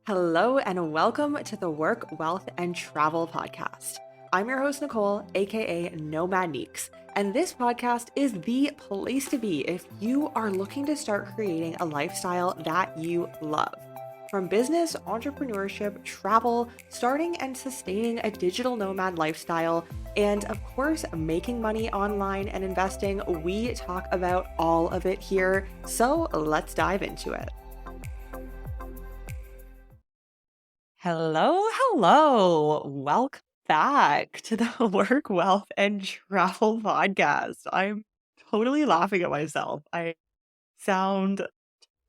Hello, and welcome to the Work, Wealth, and Travel podcast. I'm your host, Nicole, aka Nomad Neeks, and this podcast is the place to be if you are looking to start creating a lifestyle that you love. From business, entrepreneurship, travel, starting and sustaining a digital nomad lifestyle, and of course, making money online and investing, we talk about all of it here. So let's dive into it. Hello, hello. Welcome back to the Work, Wealth, and Travel podcast. I'm totally laughing at myself. I sound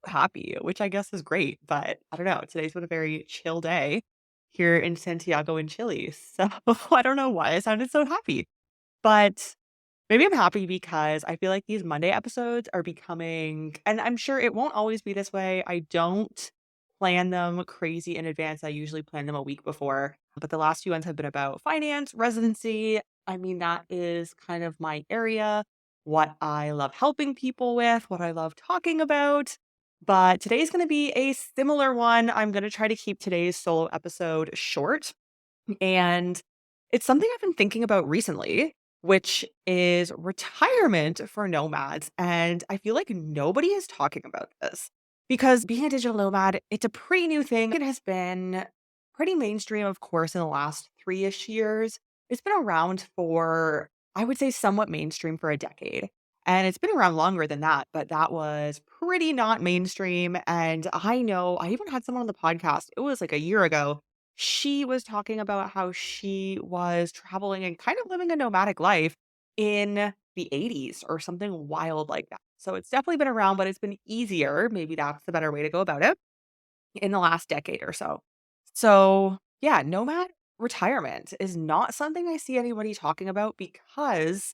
happy, which I guess is great, but I don't know. Today's been a very chill day here in Santiago in Chile. So I don't know why I sounded so happy, but maybe I'm happy because I feel like these Monday episodes are becoming, and I'm sure it won't always be this way. I don't plan them crazy in advance. I usually plan them a week before, but the last few ones have been about finance, residency. I mean, that is kind of my area, what I love helping people with, what I love talking about. But today's going to be a similar one. I'm going to try to keep today's solo episode short. And it's something I've been thinking about recently, which is retirement for nomads. And I feel like nobody is talking about this because being a digital nomad, it's a pretty new thing. It has been pretty mainstream, of course, in the last 3-ish years. It's been around for, I would say, somewhat mainstream for a decade. And it's been around longer than that, but that was pretty not mainstream. And I know I even had someone on the podcast, it was like a year ago. She was talking about how she was traveling and kind of living a nomadic life in the 80s or something wild like that. So it's definitely been around, but it's been easier. Maybe that's the better way to go about it in the last decade or so. So, yeah, nomad retirement is not something I see anybody talking about because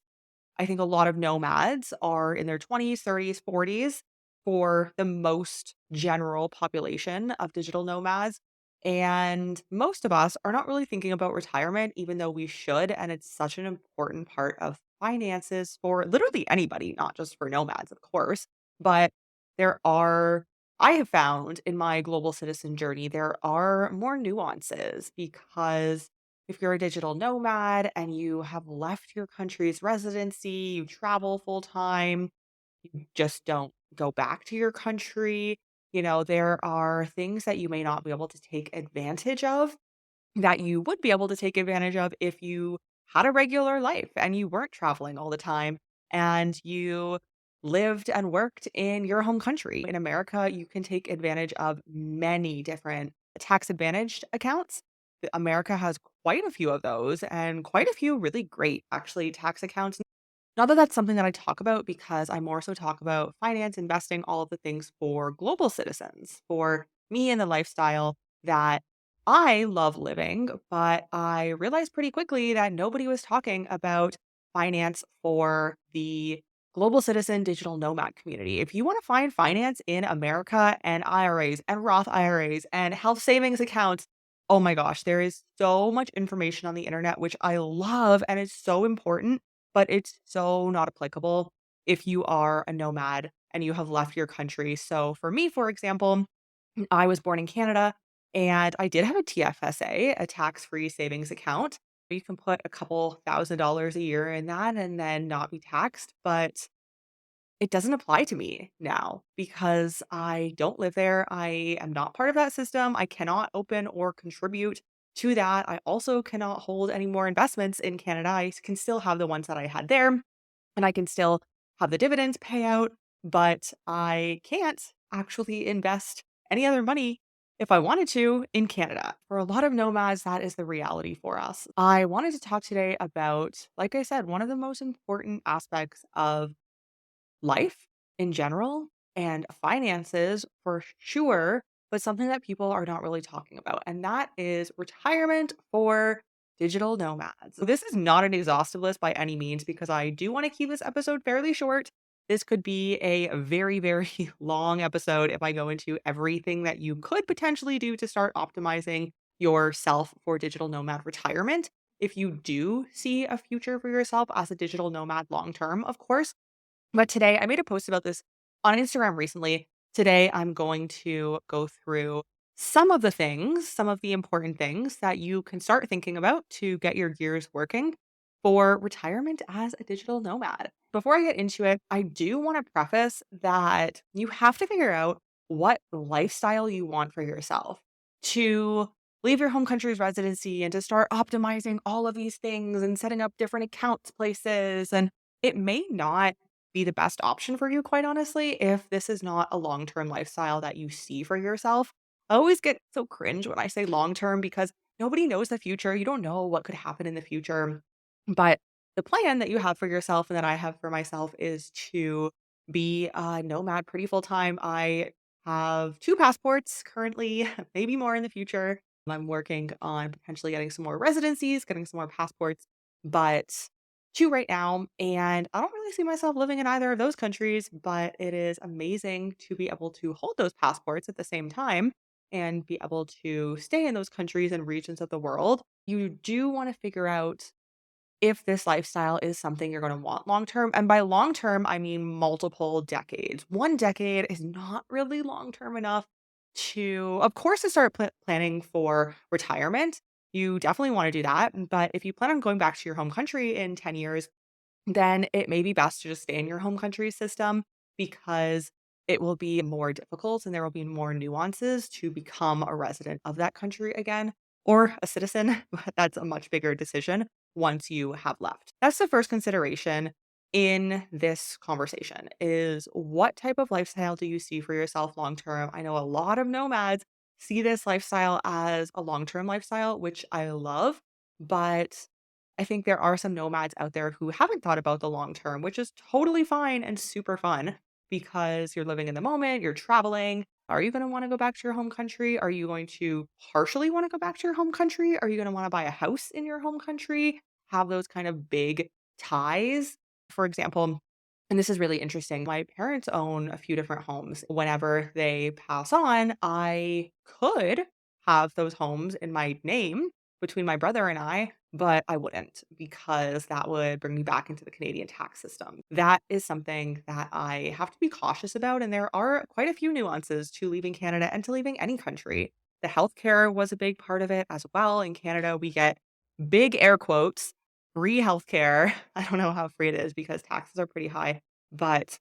I think a lot of nomads are in their 20s, 30s, 40s for the most general population of digital nomads. And most of us are not really thinking about retirement, even though we should. And it's such an important part of finances for literally anybody, not just for nomads, of course. But there are, I have found in my global citizen journey, there are more nuances because if you're a digital nomad and you have left your country's residency, you travel full time, you just don't go back to your country. There are things that you may not be able to take advantage of that you would be able to take advantage of if you had a regular life and you weren't traveling all the time and you lived and worked in your home country. In America, you can take advantage of many different tax advantaged accounts. America has quite a few of those and quite a few really great, actually, tax accounts. Not that that's something that I talk about because I more so talk about finance, investing, all of the things for global citizens, for me and the lifestyle that I love living. But I realized pretty quickly that nobody was talking about finance for the global citizen digital nomad community. If you want to find finance in America and IRAs and Roth IRAs and health savings accounts, oh my gosh, there is so much information on the internet, which I love and it's so important, but it's so not applicable if you are a nomad and you have left your country. So for me, for example, I was born in Canada and I did have a TFSA, a tax-free savings account. You can put a couple $1,000s a year in that and then not be taxed, but it doesn't apply to me now because I don't live there. I am not part of that system. I cannot open or contribute to that. I also cannot hold any more investments in Canada. I can still have the ones that I had there and I can still have the dividends payout, but I can't actually invest any other money if I wanted to in Canada. For a lot of nomads, that is the reality for us. I wanted to talk today about, like I said, one of the most important aspects of life in general and finances for sure, but something that people are not really talking about. And that is retirement for digital nomads. This is not an exhaustive list by any means because I do want to keep this episode fairly short. This could be a very, very long episode if I go into everything that you could potentially do to start optimizing yourself for digital nomad retirement. If you do see a future for yourself as a digital nomad long term, of course, but today I made a post about this on Instagram recently. Today I'm going to go through some of the things, some of the important things that you can start thinking about to get your gears working for retirement as a digital nomad. Before I get into it, I do want to preface that you have to figure out what lifestyle you want for yourself to leave your home country's residency and to start optimizing all of these things and setting up different accounts places. And it may not be the best option for you, quite honestly, if this is not a long term lifestyle that you see for yourself. I always get so cringe when I say long term because nobody knows the future. You don't know what could happen in the future. But the plan that you have for yourself and that I have for myself is to be a nomad pretty full time. I have two passports currently, maybe more in the future. I'm working on potentially getting some more residencies, getting some more passports, but two right now. And I don't really see myself living in either of those countries, but it is amazing to be able to hold those passports at the same time and be able to stay in those countries and regions of the world. You do want to figure out if this lifestyle is something you're going to want long term. And by long term, I mean multiple decades. One decade is not really long term enough to, of course, to start planning for retirement. You definitely want to do that. But if you plan on going back to your home country in 10 years, then it may be best to just stay in your home country's system because it will be more difficult and there will be more nuances to become a resident of that country again or a citizen. But that's a much bigger decision once you have left. That's the first consideration in this conversation is what type of lifestyle do you see for yourself long term? I know a lot of nomads see this lifestyle as a long term lifestyle, which I love, but I think there are some nomads out there who haven't thought about the long term, which is totally fine and super fun because you're living in the moment, you're traveling. Are you going to want to go back to your home country? Are you going to partially want to go back to your home country? Are you going to want to buy a house in your home country? Have those kind of big ties? For example, and this is really interesting. My parents own a few different homes. Whenever they pass on, I could have those homes in my name between my brother and I, but I wouldn't because that would bring me back into the Canadian tax system. That is something that I have to be cautious about. And there are quite a few nuances to leaving Canada and to leaving any country. The healthcare was a big part of it as well. In Canada, we get big air quotes free healthcare. I don't know how free it is because taxes are pretty high, but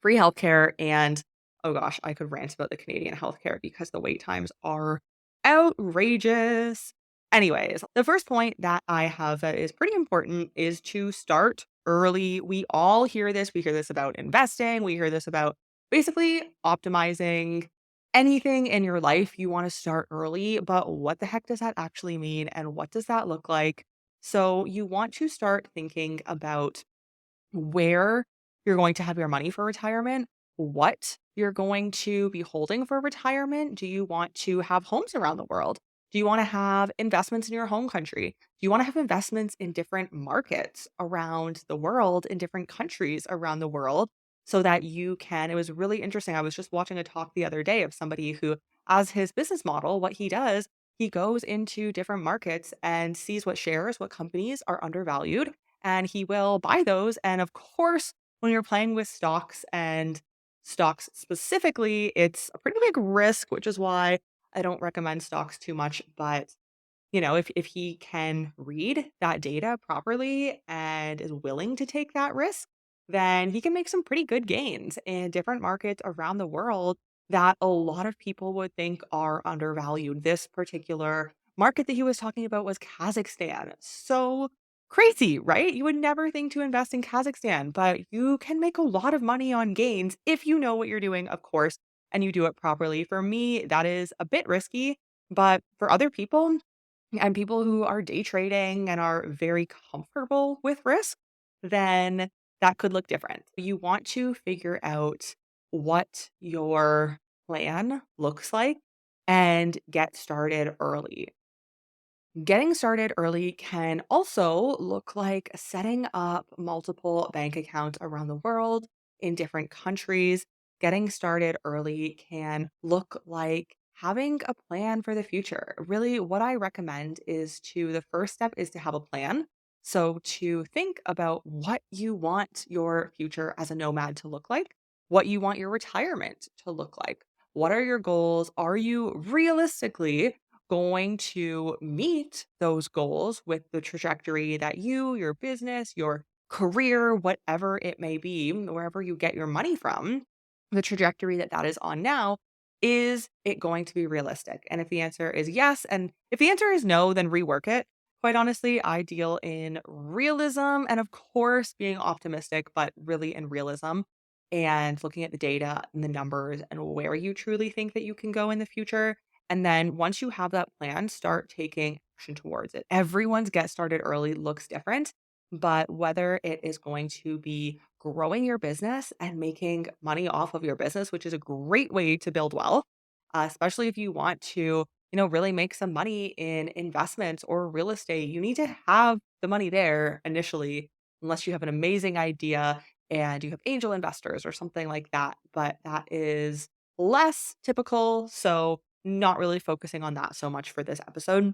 free healthcare and oh gosh, I could rant about the Canadian healthcare because the wait times are outrageous. Anyways, the first point that I have that is pretty important is to start early. We all hear this. We hear this about investing. We hear this about basically optimizing anything in your life. You want to start early, but what the heck does that actually mean? And what does that look like? So you want to start thinking about where you're going to have your money for retirement, what you're going to be holding for retirement. Do you want to have homes around the world? Do you want to have investments in your home country? Do you want to have investments in different markets around the world, in different countries around the world, so that you can? It was really interesting. I was just watching a talk the other day of somebody who, as his business model, what he does, he goes into different markets and sees what shares, what companies are undervalued, and he will buy those. And of course, when you're playing with stocks and stocks specifically, it's a pretty big risk, which is why I don't recommend stocks too much. But if he can read that data properly and is willing to take that risk, then he can make some pretty good gains in different markets around the world that a lot of people would think are undervalued. This particular market that he was talking about was Kazakhstan. So crazy, right? You would never think to invest in Kazakhstan, but you can make a lot of money on gains if you know what you're doing, of course, and you do it properly. For me, that is a bit risky, but for other people, and people who are day trading and are very comfortable with risk, then that could look different. You want to figure out what your plan looks like and get started early. Getting started early can also look like setting up multiple bank accounts around the world in different countries. Getting started early can look like having a plan for the future. Really, what I recommend is the first step is to have a plan. So, to think about what you want your future as a nomad to look like, what you want your retirement to look like, What are your goals? Are you realistically going to meet those goals with the trajectory that you, your business, your career, whatever it may be, wherever you get your money from, the trajectory that that is on now, is it going to be realistic? And if the answer is yes, and if the answer is no, then rework it. Quite honestly, I deal in realism and, of course, being optimistic, but really in realism and looking at the data and the numbers and where you truly think that you can go in the future. And then once you have that plan, start taking action towards it. Everyone's get started early looks different, but whether it is going to be growing your business and making money off of your business, which is a great way to build wealth, especially if you want to, really make some money in investments or real estate, you need to have the money there initially, unless you have an amazing idea and you have angel investors or something like that. But that is less typical. So, not really focusing on that so much for this episode.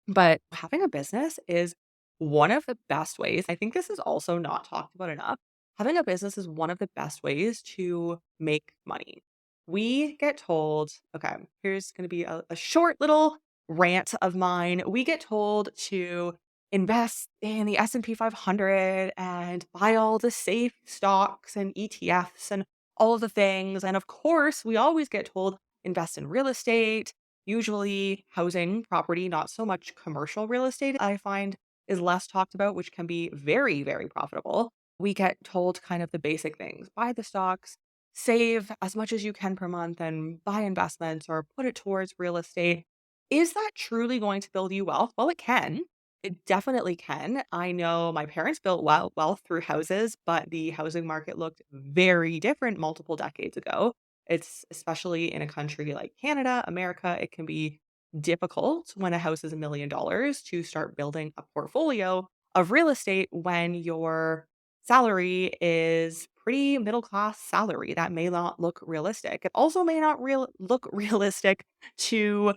But having a business is one of the best ways. I think this is also not talked about enough. Having a business is one of the best ways to make money. We get told, okay, here's going to be a short little rant of mine. We get told to invest in the S&P 500 and buy all the safe stocks and ETFs and all of the things. And of course, we always get told invest in real estate, usually housing, property, not so much commercial real estate, I find is less talked about, which can be very, very profitable. We get told kind of the basic things buy the stocks, save as much as you can per month, and buy investments or put it towards real estate. Is that truly going to build you wealth? Well, it can. It definitely can. I know my parents built wealth through houses, but the housing market looked very different multiple decades ago. It's especially in a country like Canada, America, it can be difficult when a house is $1 million to start building a portfolio of real estate when your salary is pretty middle class salary. That may not look realistic. It also may not look realistic to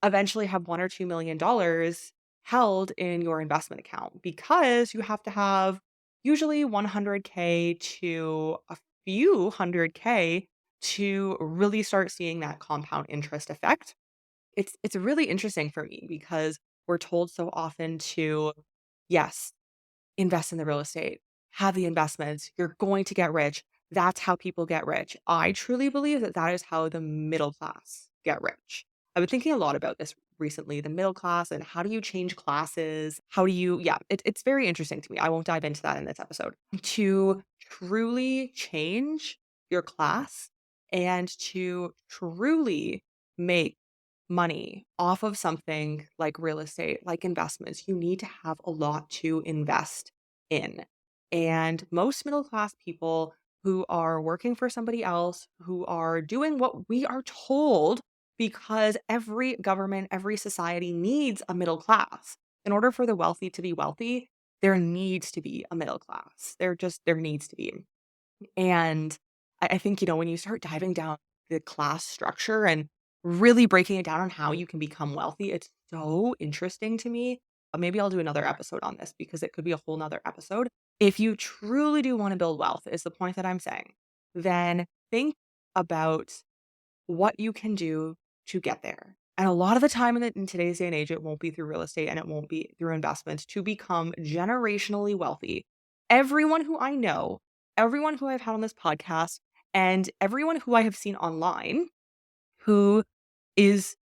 eventually have 1 or $2 million held in your investment account because you have to have usually 100K to a few 100K to really start seeing that compound interest effect. It's really interesting for me because we're told so often to, yes, invest in the real estate, have the investments, you're going to get rich. That's how people get rich. I truly believe that that is how the middle class get rich. I've been thinking a lot about this recently, the middle class and how do you change classes? How do you, yeah, it's very interesting to me. I won't dive into that in this episode. To truly change your class and to truly make money off of something like real estate, like investments, you need to have a lot to invest in. And most middle class people who are working for somebody else, who are doing what we are told, because every government, every society needs a middle class. In order for the wealthy to be wealthy, there needs to be a middle class. There needs to be. And I think, when you start diving down the class structure and really breaking it down on how you can become wealthy, it's so interesting to me. Maybe I'll do another episode on this because it could be a whole nother episode. If you truly do want to build wealth, is the point that I'm saying, then think about what you can do to get there. And a lot of the time in today's day and age, it won't be through real estate and it won't be through investments to become generationally wealthy. Everyone who I know, everyone who I've had on this podcast, and everyone who I have seen online who is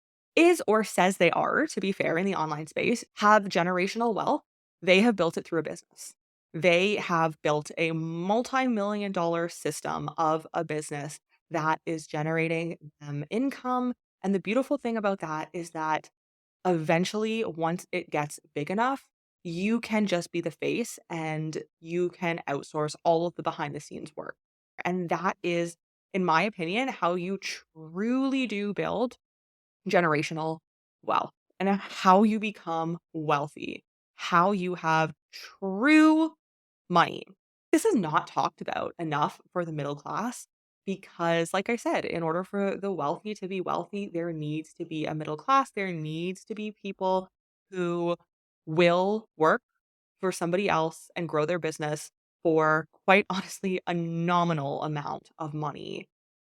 or says they are, to be fair, in the online space, have generational wealth. They have built it through a business. They have built a multi-million dollar system of a business that is generating them income. And the beautiful thing about that is that eventually, once it gets big enough, you can just be the face and you can outsource all of the behind the scenes work. And that is, in my opinion, how you truly do build generational wealth and how you become wealthy, how you have true money. This is not talked about enough for the middle class because, like I said, in order for the wealthy to be wealthy, there needs to be a middle class. There needs to be people who will work for somebody else and grow their business for quite honestly a nominal amount of money.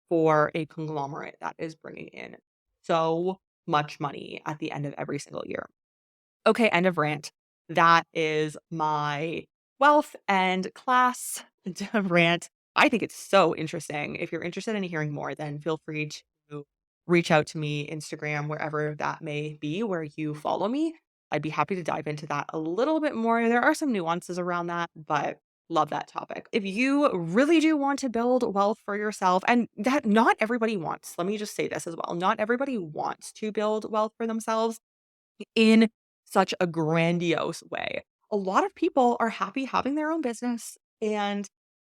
for a conglomerate that is bringing in so much money at the end of every single year. Okay, end of rant. That is my wealth and class rant. I think it's so interesting. If you're interested in hearing more, then feel free to reach out to me, Instagram, wherever that may be, where you follow me. I'd be happy to dive into that a little bit more. There are some nuances around that, but love that topic. If you really do want to build wealth for yourself, and that not everybody wants, let me just say this as well. Not everybody wants to build wealth for themselves in such a grandiose way. A lot of people are happy having their own business and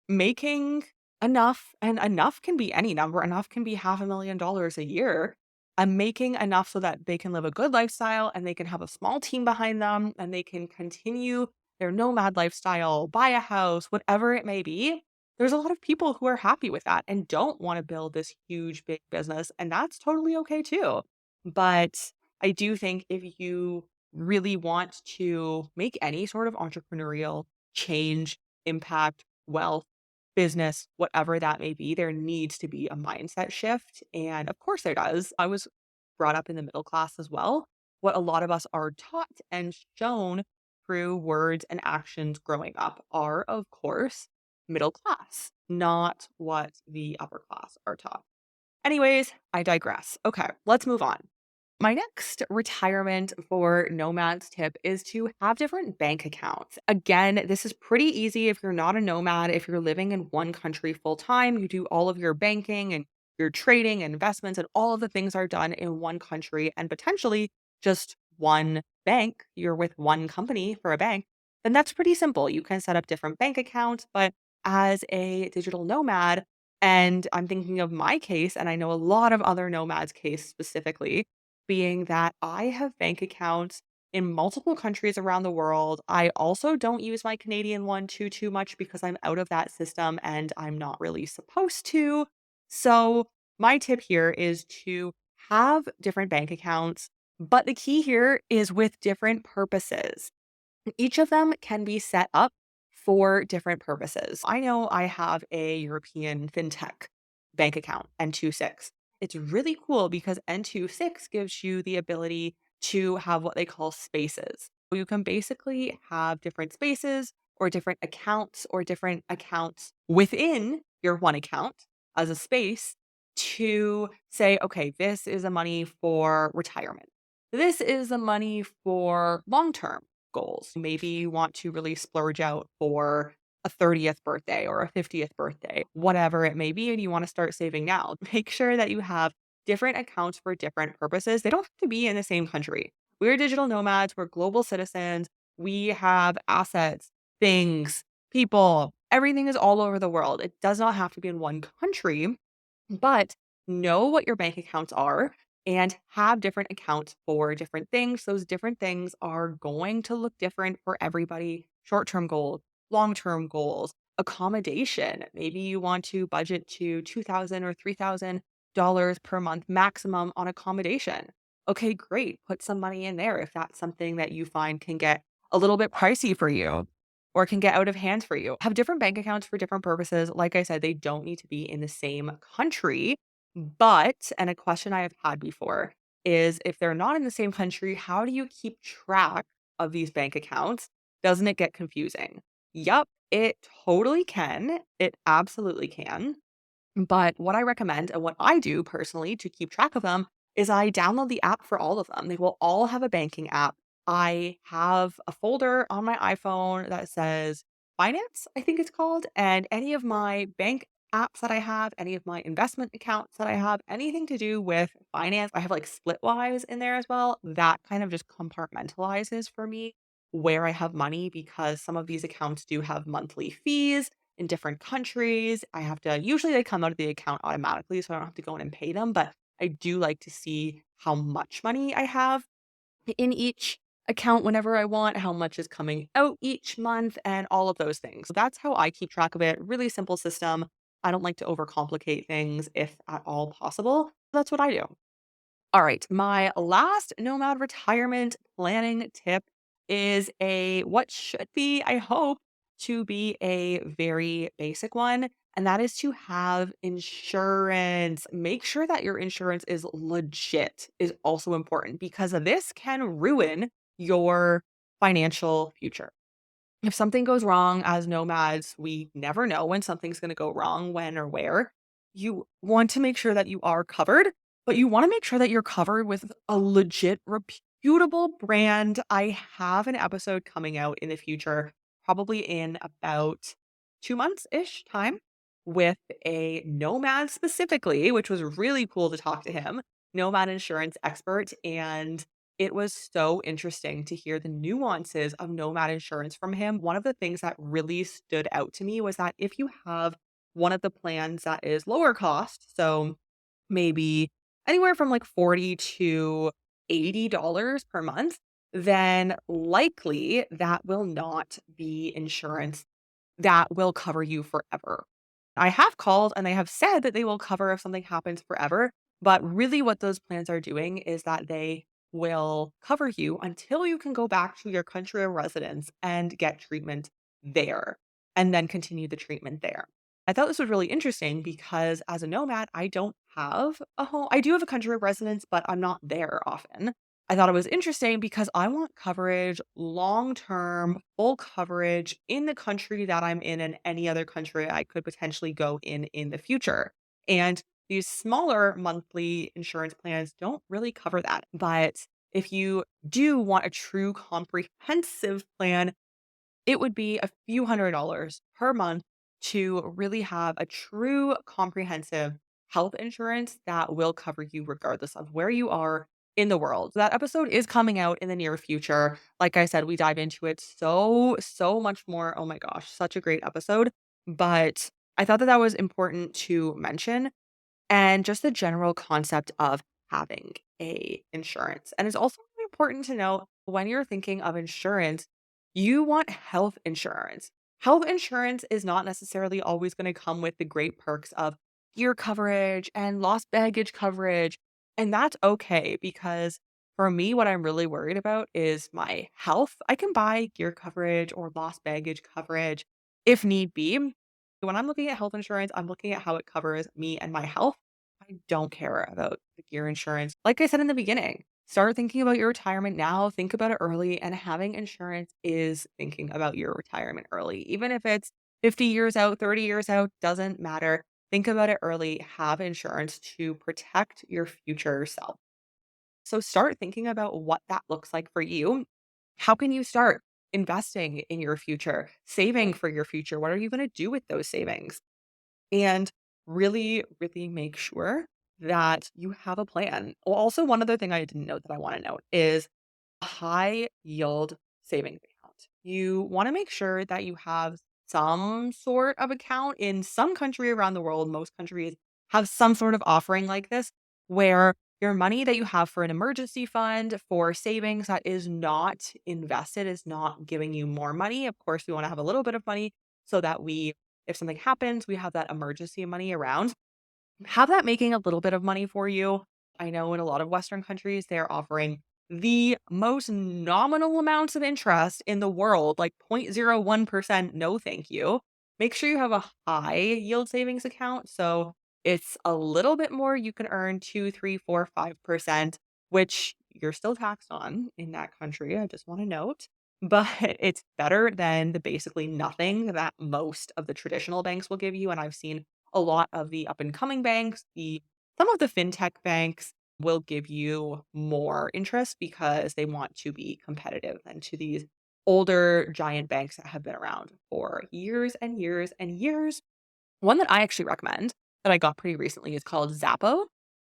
making enough, and enough can be any number. Enough can be $500,000 a year. And making enough so that they can live a good lifestyle and they can have a small team behind them and they can continue their nomad lifestyle, buy a house, whatever it may be. There's a lot of people who are happy with that and don't want to build this huge, big business. And that's totally okay too. But I do think if you really want to make any sort of entrepreneurial change, impact, wealth, business, whatever that may be, there needs to be a mindset shift. And of course, there does. I was brought up in the middle class as well. What a lot of us are taught and shown through words and actions growing up are, of course, middle class, not what the upper class are taught. Anyways, I digress. Okay, let's move on. My next retirement for nomads tip is to have different bank accounts. Again, this is pretty easy if you're not a nomad. If you're living in one country full time, you do all of your banking and your trading and investments, and all of the things are done in one country and potentially just one bank. You're with one company for a bank, then that's pretty simple. You can set up different bank accounts, but as a digital nomad, and I'm thinking of my case, and I know a lot of other nomads' case specifically, being that I have bank accounts in multiple countries around the world. I also don't use my Canadian one too much because I'm out of that system and I'm not really supposed to. So, my tip here is to have different bank accounts, but the key here is with different purposes. Each of them can be set up for different purposes. I know I have a European fintech bank account, N26. It's really cool because N26 gives you the ability to have what they call spaces. You can basically have different spaces or different accounts or different accounts within your one account as a space to say, okay, this is a money for retirement. This is a money for long term goals. Maybe you want to really splurge out for a 30th birthday or a 50th birthday, whatever it may be, and you want to start saving now. Make sure that you have different accounts for different purposes. They don't have to be in the same country. We're digital nomads, we're global citizens, we have assets, things, people, everything is all over the world. It does not have to be in one country, but know what your bank accounts are and have different accounts for different things. Those different things are going to look different for everybody. Short term goals, long term goals, accommodation. Maybe you want to budget to $2,000 or $3,000 per month maximum on accommodation. Okay, great. Put some money in there if that's something that you find can get a little bit pricey for you or can get out of hand for you. Have different bank accounts for different purposes. Like I said, they don't need to be in the same country. But, and a question I have had before is if they're not in the same country, how do you keep track of these bank accounts? Doesn't it get confusing? Yup, it totally can. It absolutely can. But what I recommend and what I do personally to keep track of them is I download the app for all of them. They will all have a banking app. I have a folder on my iPhone that says finance, I think it's called, and any of my bank apps that I have, any of my investment accounts that I have, anything to do with finance, I have like Splitwise in there as well. That kind of just compartmentalizes for me where I have money because some of these accounts do have monthly fees in different countries. I have to usually they come out of the account automatically, so I don't have to go in and pay them, but I do like to see how much money I have in each account whenever I want, how much is coming out each month, and all of those things. So that's how I keep track of it. Really simple system. I don't like to overcomplicate things if at all possible. That's what I do. All right, my last nomad retirement planning tip is a what should be, I hope, to be a very basic one, and that is to have insurance. Make sure that your insurance is legit is also important because this can ruin your financial future. If something goes wrong as nomads, we never know when something's going to go wrong, when or where. You want to make sure that you are covered, but you want to make sure that you're covered with a legit, reputable brand. I have an episode coming out in the future, probably in about 2 months ish time, with a nomad specifically, which was really cool to talk to him, nomad insurance expert. And it was so interesting to hear the nuances of nomad insurance from him. One of the things that really stood out to me was that if you have one of the plans that is lower cost, so maybe anywhere from like 40 to $80 per month, then likely that will not be insurance that will cover you forever. I have called and they have said that they will cover if something happens forever, but really what those plans are doing is that they will cover you until you can go back to your country of residence and get treatment there and then continue the treatment there. I thought this was really interesting because as a nomad, I don't have a home. I do have a country of residence, but I'm not there often. I thought it was interesting because I want coverage, long term, full coverage in the country that I'm in and any other country I could potentially go in the future. And these smaller monthly insurance plans don't really cover that. But if you do want a true comprehensive plan, it would be a few $100s per month to really have a true comprehensive health insurance that will cover you regardless of where you are in the world. That episode is coming out in the near future. Like I said, we dive into it so much more. Oh my gosh, such a great episode. But I thought that that was important to mention and just the general concept of having a insurance. And it's also really important to know when you're thinking of insurance, you want health insurance. Health insurance is not necessarily always going to come with the great perks of gear coverage and lost baggage coverage. And that's okay because for me, what I'm really worried about is my health. I can buy gear coverage or lost baggage coverage if need be. When I'm looking at health insurance, I'm looking at how it covers me and my health. I don't care about the gear insurance. Like I said in the beginning, start thinking about your retirement now, think about it early, and having insurance is thinking about your retirement early. Even if it's 50 years out, 30 years out, doesn't matter. Think about it early. Have insurance to protect your future self. So start thinking about what that looks like for you. How can you start investing in your future, saving for your future? What are you going to do with those savings? And really make sure that you have a plan. Well, also, one other thing I didn't note that I want to note is a high yield savings account. You want to make sure that you have some sort of account in some country around the world. Most countries have some sort of offering like this where your money that you have for an emergency fund for savings that is not invested is not giving you more money. Of course, we want to have a little bit of money so that if something happens, we have that emergency money around. Have that making a little bit of money for you. I know in a lot of Western countries, they're offering the most nominal amounts of interest in the world, like 0.01%. No, thank you. Make sure you have a high yield savings account. So it's a little bit more. You can earn 2, 3, 4, 5%, which you're still taxed on in that country. I just want to note. But it's better than the basically nothing that most of the traditional banks will give you. And I've seen a lot of the up and coming banks, the some of the fintech banks will give you more interest because they want to be competitive than to these older giant banks that have been around for years and years and years. One that I actually recommend that I got pretty recently is called Zappo.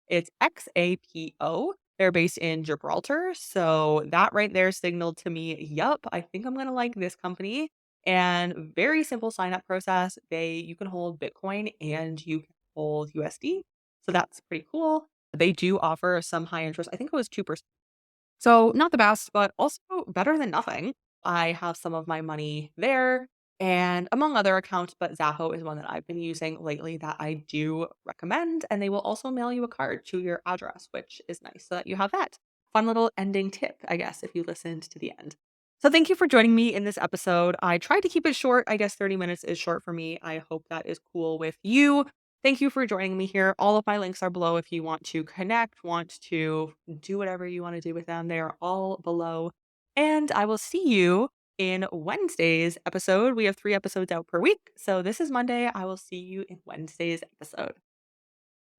It's XAPO. They're based in Gibraltar. So that right there signaled to me, yup, I think I'm gonna like this company. And very simple sign up process. You can hold Bitcoin and you can hold USD. So that's pretty cool. They do offer some high interest. I think it was 2%. So not the best, but also better than nothing. I have some of my money there and among other accounts, but Zappo is one that I've been using lately that I do recommend. And they will also mail you a card to your address, which is nice so that you have that. Fun little ending tip, I guess, if you listened to the end. So thank you for joining me in this episode. I tried to keep it short. I guess 30 minutes is short for me. I hope that is cool with you. Thank you for joining me here. All of my links are below if you want to connect, want to do whatever you want to do with them. They are all below. And I will see you in Wednesday's episode. We have 3 episodes out per week. So this is Monday. I will see you in Wednesday's episode.